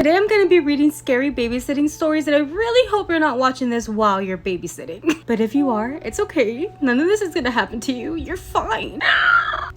Today I'm gonna be reading scary babysitting stories, and I really hope you're not watching this while you're babysitting. But if you are, it's okay. None of this is gonna happen to you. You're fine.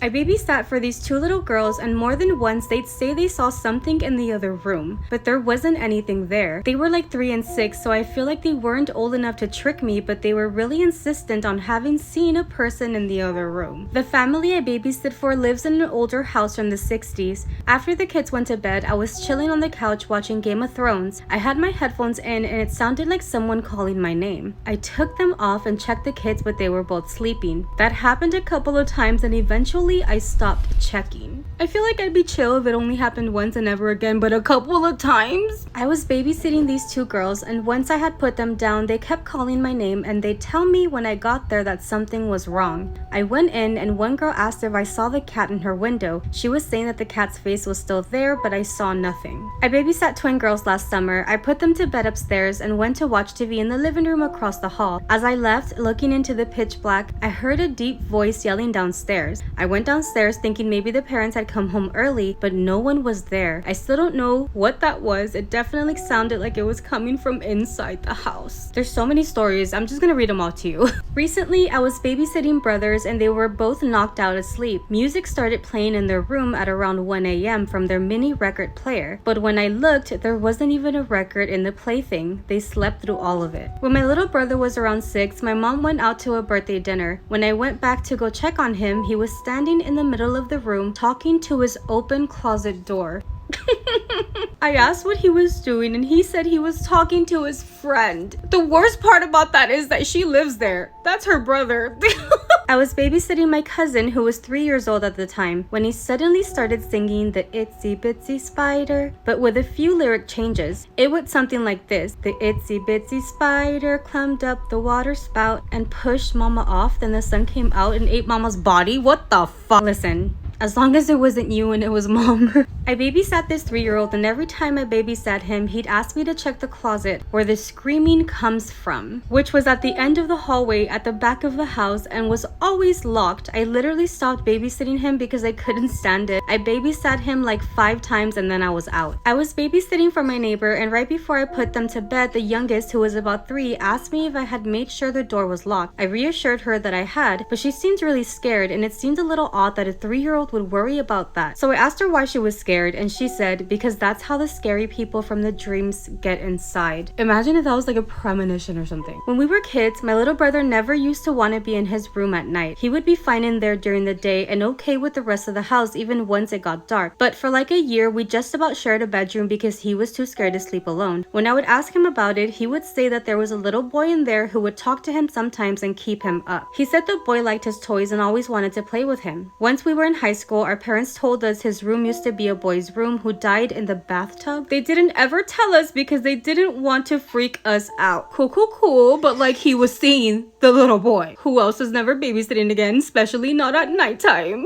I babysat for these two little girls, and more than once they'd say they saw something in the other room, but there wasn't anything there. They were like 3 and 6, so I feel like they weren't old enough to trick me, but they were really insistent on having seen a person in the other room. The family I babysit for lives in an older house from the 60s. After the kids went to bed, I was chilling on the couch watching Game of Thrones. I had my headphones in and it sounded like someone calling my name. I took them off and checked the kids, but they were both sleeping. That happened a couple of times and eventually I stopped checking. I feel like I'd be chill if it only happened once and never again, but a couple of times? I was babysitting these two girls, and once I had put them down, they kept calling my name and they'd tell me when I got there that something was wrong. I went in and one girl asked if I saw the cat in her window. She was saying that the cat's face was still there, but I saw nothing. I babysat twin girls last summer. I put them to bed upstairs and went to watch TV in the living room across the hall. As I left, looking into the pitch black, I heard a deep voice yelling downstairs. I went downstairs thinking maybe the parents had come home early, but no one was there. I still don't know what that was. It definitely sounded like it was coming from inside the house. There's so many stories. I'm just gonna read them all to you. Recently, I was babysitting brothers and they were both knocked out asleep. Music started playing in their room at around 1 a.m. from their mini record player, but when I looked, there wasn't even a record in the plaything. They slept through all of it. When my little brother was around 6, my mom went out to a birthday dinner. When I went back to go check on him, he was standing in the middle of the room talking to his open closet door. I asked what he was doing and he said he was talking to his friend. The worst part about that is that she lives there. That's her brother. I was babysitting my cousin who was 3 years old at the time when he suddenly started singing the Itsy Bitsy Spider, but with a few lyric changes. It went something like this: the itsy bitsy spider climbed up the water spout and pushed mama off, then the sun came out and ate mama's body. What the fuck? Listen, as long as it wasn't you and it was mom. I babysat this 3-year-old, and every time I babysat him, he'd ask me to check the closet where the screaming comes from, which was at the end of the hallway at the back of the house and was always locked. I literally stopped babysitting him because I couldn't stand it. I babysat him like 5 times and then I was out. I was babysitting for my neighbor, and right before I put them to bed, the youngest, who was about 3, asked me if I had made sure the door was locked. I reassured her that I had, but she seemed really scared, and it seemed a little odd that a 3-year-old would worry about that. So I asked her why she was scared, and she said because that's how the scary people from the dreams get inside. Imagine if that was like a premonition or something. When we were kids, my little brother never used to want to be in his room at night. He would be fine in there during the day and okay with the rest of the house even once it got dark. But for like a year, we just about shared a bedroom because he was too scared to sleep alone. When I would ask him about it, he would say that there was a little boy in there who would talk to him sometimes and keep him up. He said the boy liked his toys and always wanted to play with him. Once we were in high school, our parents told us his room used to be a boy's room who died in the bathtub. They didn't ever tell us because they didn't want to freak us out. Cool, but like he was seeing the little boy. Who else is never babysitting again, especially not at nighttime?